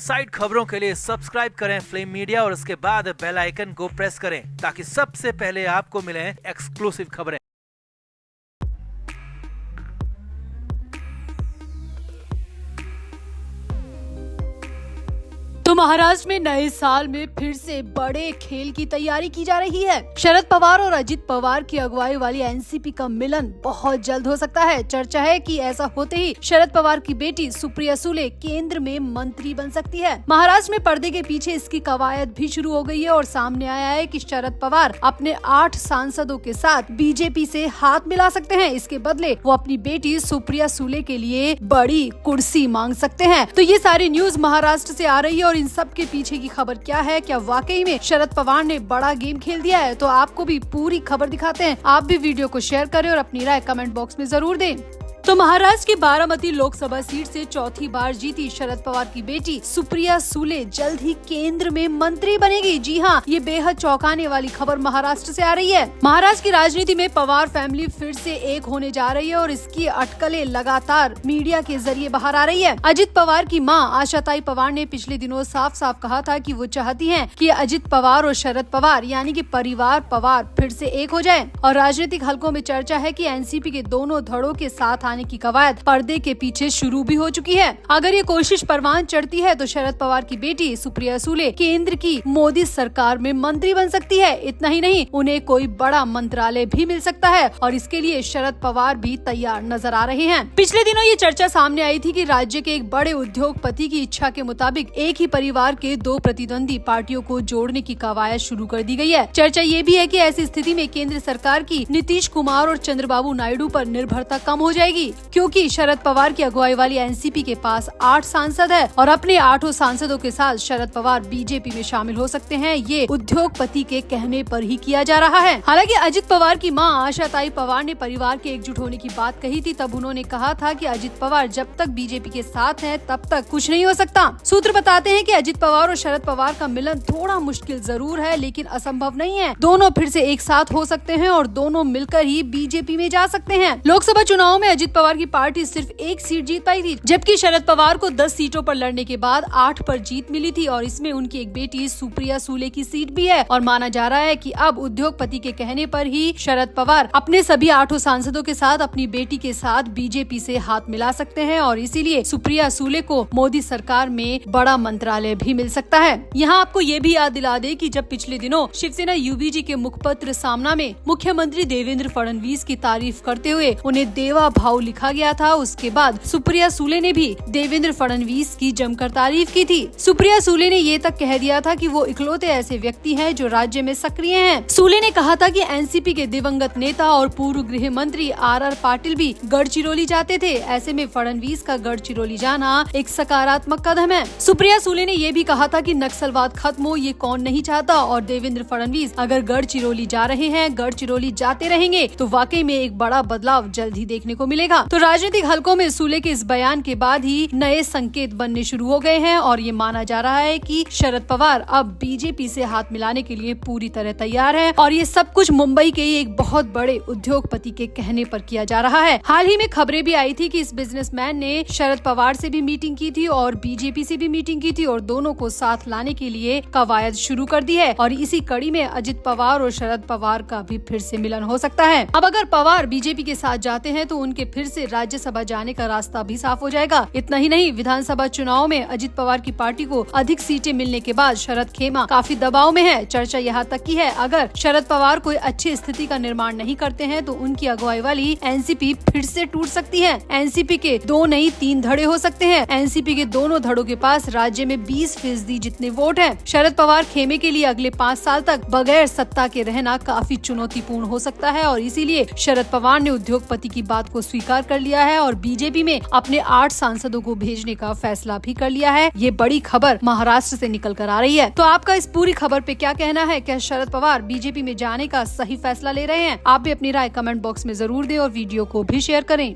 Side खबरों के लिए सब्सक्राइब करें फ्लेम मीडिया और उसके बाद बेल आइकन को प्रेस करें ताकि सबसे पहले आपको मिले एक्सक्लूसिव खबरें। तो महाराष्ट्र में नए साल में फिर से बड़े खेल की तैयारी की जा रही है। शरद पवार और अजित पवार की अगुवाई वाली एनसीपी का मिलन बहुत जल्द हो सकता है। चर्चा है कि ऐसा होते ही शरद पवार की बेटी सुप्रिया सुले केंद्र में मंत्री बन सकती है। महाराष्ट्र में पर्दे के पीछे इसकी कवायद भी शुरू हो गई है और सामने आया है कि शरद पवार अपने 8 सांसदों के साथ बीजेपी से हाथ मिला सकते हैं। इसके बदले वो अपनी बेटी सुप्रिया सुले के लिए बड़ी कुर्सी मांग सकते हैं। तो ये सारी न्यूज महाराष्ट्र से आ रही है और इन सब के पीछे की खबर क्या है, क्या वाकई में शरद पवार ने बड़ा गेम खेल दिया है? तो आपको भी पूरी खबर दिखाते हैं। आप भी वीडियो को शेयर करें और अपनी राय कमेंट बॉक्स में जरूर दें। तो महाराष्ट्र की बारामती लोकसभा सीट से चौथी बार जीती शरद पवार की बेटी सुप्रिया सुले जल्द ही केंद्र में मंत्री बनेगी। जी हाँ, ये बेहद चौंकाने वाली खबर महाराष्ट्र से आ रही है। महाराष्ट्र की राजनीति में पवार फैमिली फिर से एक होने जा रही है और इसकी अटकलें लगातार मीडिया के जरिए बाहर आ रही है। अजित पवार की मां आशाताई पवार ने पिछले दिनों साफ साफ कहा था कि वो चाहती हैं कि अजित पवार और शरद पवार यानी कि परिवार पवार फिर से एक हो जाए। और राजनीतिक हलकों में चर्चा है कि एनसीपी के दोनों धड़ों के साथ आने की कवायद पर्दे के पीछे शुरू भी हो चुकी है। अगर ये कोशिश परवान चढ़ती है तो शरद पवार की बेटी सुप्रिया सुले केंद्र की मोदी सरकार में मंत्री बन सकती है। इतना ही नहीं, उन्हें कोई बड़ा मंत्रालय भी मिल सकता है और इसके लिए शरद पवार भी तैयार नजर आ रहे हैं। पिछले दिनों ये चर्चा सामने आई थी कि राज्य के एक बड़े उद्योगपति की इच्छा के मुताबिक एक ही परिवार के 2 प्रतिद्वंदी पार्टियों को जोड़ने की कवायद शुरू कर दी गई है। चर्चा ये भी है कि ऐसी स्थिति में केंद्र सरकार की नीतीश कुमार और चंद्रबाबू नायडू पर निर्भरता कम हो जाएगी, क्योंकि शरद पवार की अगुवाई वाली एनसीपी के पास 8 सांसद है और अपने 8 सांसदों के साथ शरद पवार बीजेपी में शामिल हो सकते हैं। ये उद्योगपति के कहने पर ही किया जा रहा है। हालांकि अजित पवार की मां आशाताई पवार ने परिवार के एकजुट होने की बात कही थी। तब उन्होंने कहा था कि अजित पवार जब तक बीजेपी के साथ हैं तब तक कुछ नहीं हो सकता। सूत्र बताते हैं कि अजित पवार और शरद पवार का मिलन थोड़ा मुश्किल जरूर है, लेकिन असंभव नहीं है। दोनों फिर से एक साथ हो सकते हैं और दोनों मिलकर ही बीजेपी में जा सकते हैं। लोकसभा चुनाव में अजित पवार की पार्टी सिर्फ 1 सीट जीत पाई थी, जबकि शरद पवार को 10 सीटों पर लड़ने के बाद 8 पर जीत मिली थी और इसमें उनकी एक बेटी सुप्रिया सुले की सीट भी है। और माना जा रहा है कि अब उद्योगपति के कहने पर ही शरद पवार अपने सभी 8 सांसदों के साथ अपनी बेटी के साथ बीजेपी से हाथ मिला सकते हैं और इसीलिए सुप्रिया सुले को मोदी सरकार में बड़ा मंत्रालय भी मिल सकता है। यहाँ आपको ये भी याद दिला दे कि जब पिछले दिनों शिवसेना यूबीजी के मुखपत्र सामना में मुख्यमंत्री देवेंद्र फडणवीस की तारीफ करते हुए उन्हें देवा भाव लिखा गया था, उसके बाद सुप्रिया सुले ने भी देवेंद्र फडणवीस की जमकर तारीफ की थी। सुप्रिया सुले ने ये तक कह दिया था कि वो इकलौते ऐसे व्यक्ति हैं जो राज्य में सक्रिय हैं। सुले ने कहा था कि एनसीपी के दिवंगत नेता और पूर्व गृह मंत्री आर पाटिल भी गढ़चिरौली जाते थे। ऐसे में फडणवीस का गढ़चिरौली जाना एक सकारात्मक कदम है। सुप्रिया सुले ने ये भी कहा था कि नक्सलवाद खत्म हो ये कौन नहीं चाहता और देवेंद्र फडणवीस अगर गढ़चिरौली जा रहे हैं, गढ़चिरौली जाते रहेंगे तो वाकई में एक बड़ा बदलाव जल्द ही देखने को मिलेगा। तो राजनीतिक हलकों में सुले के इस बयान के बाद ही नए संकेत बनने शुरू हो गए हैं और ये माना जा रहा है कि शरद पवार अब बीजेपी से हाथ मिलाने के लिए पूरी तरह तैयार है और ये सब कुछ मुंबई के एक बहुत बड़े उद्योगपति के कहने पर किया जा रहा है। हाल ही में खबरें भी आई थी कि इस बिजनेसमैन ने शरद पवार से भी मीटिंग की थी और बीजेपी से भी मीटिंग की थी और दोनों को साथ लाने के लिए कवायद शुरू कर दी है और इसी कड़ी में अजित पवार और शरद पवार का भी फिर से मिलन हो सकता है। अब अगर पवार बीजेपी के साथ जाते हैं तो उनके फिर से राज्यसभा जाने का रास्ता भी साफ हो जाएगा। इतना ही नहीं, विधानसभा चुनाव में अजित पवार की पार्टी को अधिक सीटें मिलने के बाद शरद खेमा काफी दबाव में है। चर्चा यहाँ तक की है अगर शरद पवार कोई अच्छी स्थिति का निर्माण नहीं करते हैं तो उनकी अगुवाई वाली एनसीपी फिर से टूट सकती है। एनसीपी के 2 नहीं 3 धड़े हो सकते हैं। एनसीपी के दोनों धड़ों के पास राज्य में 20% जितने वोट हैं। शरद पवार खेमे के लिए अगले 5 साल तक बगैर सत्ता के रहना काफी चुनौतीपूर्ण हो सकता है और इसीलिए शरद पवार ने उद्योगपति की बात को स्वीकार कर लिया है और बीजेपी में अपने 8 सांसदों को भेजने का फैसला भी कर लिया है। ये बड़ी खबर महाराष्ट्र से निकल कर आ रही है। तो आपका इस पूरी खबर पे क्या कहना है? क्या शरद पवार बीजेपी में जाने का सही फैसला ले रहे हैं? आप भी अपनी राय कमेंट बॉक्स में जरूर दें और वीडियो को भी शेयर करें।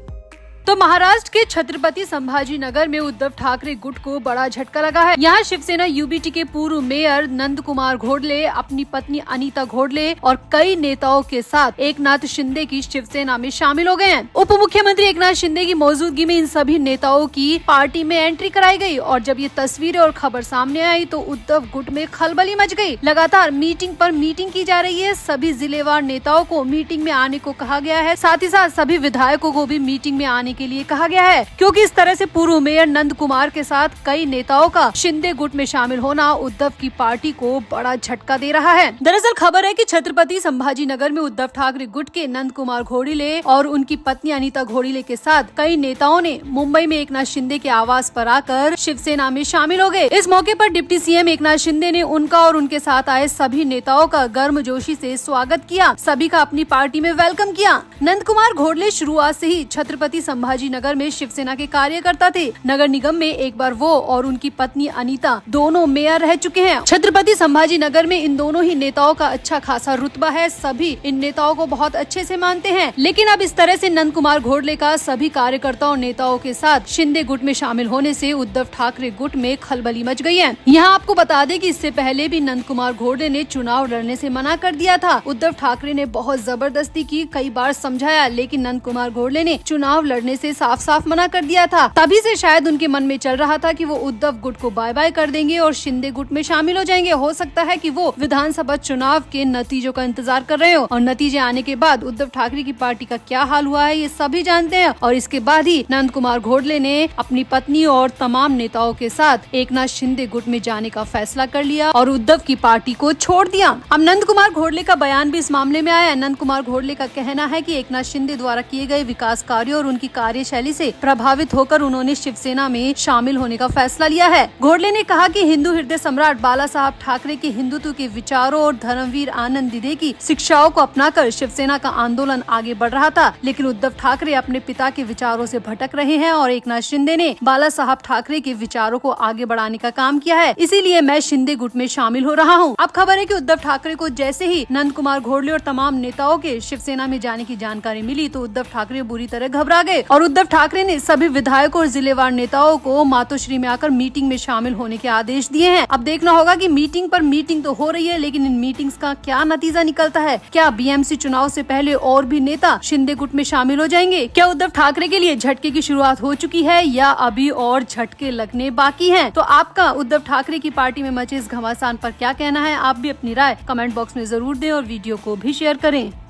तो महाराष्ट्र के छत्रपति संभाजी नगर में उद्धव ठाकरे गुट को बड़ा झटका लगा है। यहाँ शिवसेना यूबीटी के पूर्व मेयर नंद कुमार घोड़ले, अपनी पत्नी अनीता घोड़ले और कई नेताओं के साथ एकनाथ शिंदे की शिवसेना में शामिल हो गए हैं। उप मुख्यमंत्री एकनाथ शिंदे की मौजूदगी में इन सभी नेताओं की पार्टी में एंट्री कराई गई और जब ये तस्वीरें और खबर सामने आई तो उद्धव गुट में खलबली मच गई। लगातार मीटिंग पर मीटिंग की जा रही है। सभी जिलेवार नेताओं को मीटिंग में आने को कहा गया है। साथ ही साथ सभी विधायकों को भी मीटिंग में आने के लिए कहा गया है, क्योंकि इस तरह से पूर्व मेयर नंद कुमार के साथ कई नेताओं का शिंदे गुट में शामिल होना उद्धव की पार्टी को बड़ा झटका दे रहा है। दरअसल खबर है कि छत्रपति संभाजी नगर में उद्धव ठाकरे गुट के नंद कुमार घोड़ले और उनकी पत्नी अनीता घोड़ले के साथ कई नेताओं ने मुंबई में एकनाथ शिंदे के आवास पर आकर शिवसेना में शामिल हो गए। इस मौके पर डिप्टी सीएम एकनाथ शिंदे ने उनका और उनके साथ आए सभी नेताओं का गर्मजोशी से स्वागत किया, सभी का अपनी पार्टी में वेलकम किया। नंद कुमार घोड़ले शुरुआत से ही छत्रपति संभाजी नगर में शिवसेना के कार्यकर्ता थे। नगर निगम में एक बार वो और उनकी पत्नी अनीता दोनों मेयर रह चुके हैं। छत्रपति संभाजी नगर में इन दोनों ही नेताओं का अच्छा खासा रुतबा है। सभी इन नेताओं को बहुत अच्छे से मानते हैं। लेकिन अब इस तरह से नंद कुमार घोड़ले का सभी कार्यकर्ताओं नेताओं के साथ शिंदे गुट में शामिल होने से उद्धव ठाकरे गुट में खलबली मच गई है। यहाँ आपको बता दें कि इससे पहले भी नंद कुमार घोड़ले ने चुनाव लड़ने से मना कर दिया था। उद्धव ठाकरे ने बहुत जबरदस्ती की, कई बार समझाया, लेकिन नंद कुमार घोड़ले ने चुनाव लड़ने से साफ साफ मना कर दिया था। तभी से शायद उनके मन में चल रहा था कि वो उद्धव गुट को बाय बाय कर देंगे और शिंदे गुट में शामिल हो जाएंगे। हो सकता है कि वो विधानसभा चुनाव के नतीजों का इंतजार कर रहे हो और नतीजे आने के बाद उद्धव ठाकरे की पार्टी का क्या हाल हुआ है ये सभी जानते हैं। और इसके बाद ही नंद कुमार घोड़ले ने अपनी पत्नी और तमाम नेताओं के साथ एकनाथ शिंदे गुट में जाने का फैसला कर लिया और उद्धव की पार्टी को छोड़ दिया। अब नंद कुमार घोड़ले का बयान भी इस मामले में आया है। नंद कुमार घोड़ले का कहना है कि एकनाथ शिंदे द्वारा किए गए विकास कार्यों और उनकी कार्यशैली से प्रभावित होकर उन्होंने शिवसेना में शामिल होने का फैसला लिया है। घोड़ले ने कहा कि हिंदू हृदय सम्राट बाला साहब ठाकरे के हिंदुत्व के विचारों और धर्मवीर आनंद दिदे की शिक्षाओं को अपनाकर शिवसेना का आंदोलन आगे बढ़ रहा था, लेकिन उद्धव ठाकरे अपने पिता के विचारों से भटक रहे हैं और एकनाथ शिंदे ने बाला साहब ठाकरे के विचारों को आगे बढ़ाने का काम किया है, इसीलिए मैं शिंदे गुट में शामिल हो रहा हूँ। अब खबर है कि उद्धव ठाकरे को जैसे ही नंद कुमार घोड़ले और तमाम नेताओं के शिवसेना में जाने की जानकारी मिली तो उद्धव ठाकरे बुरी तरह घबरा गए और उद्धव ठाकरे ने सभी विधायकों और जिलेवार नेताओं को मातोश्री में आकर मीटिंग में शामिल होने के आदेश दिए हैं। अब देखना होगा कि मीटिंग पर मीटिंग तो हो रही है, लेकिन इन मीटिंग्स का क्या नतीजा निकलता है। क्या बीएमसी चुनाव से पहले और भी नेता शिंदे गुट में शामिल हो जाएंगे? क्या उद्धव ठाकरे के लिए झटके की शुरुआत हो चुकी है या अभी और झटके लगने बाकी हैं? तो आपका उद्धव ठाकरे की पार्टी में मचे इस घमासान पर क्या कहना है? आप भी अपनी राय कमेंट बॉक्स में जरूर दें और वीडियो को भी शेयर करें।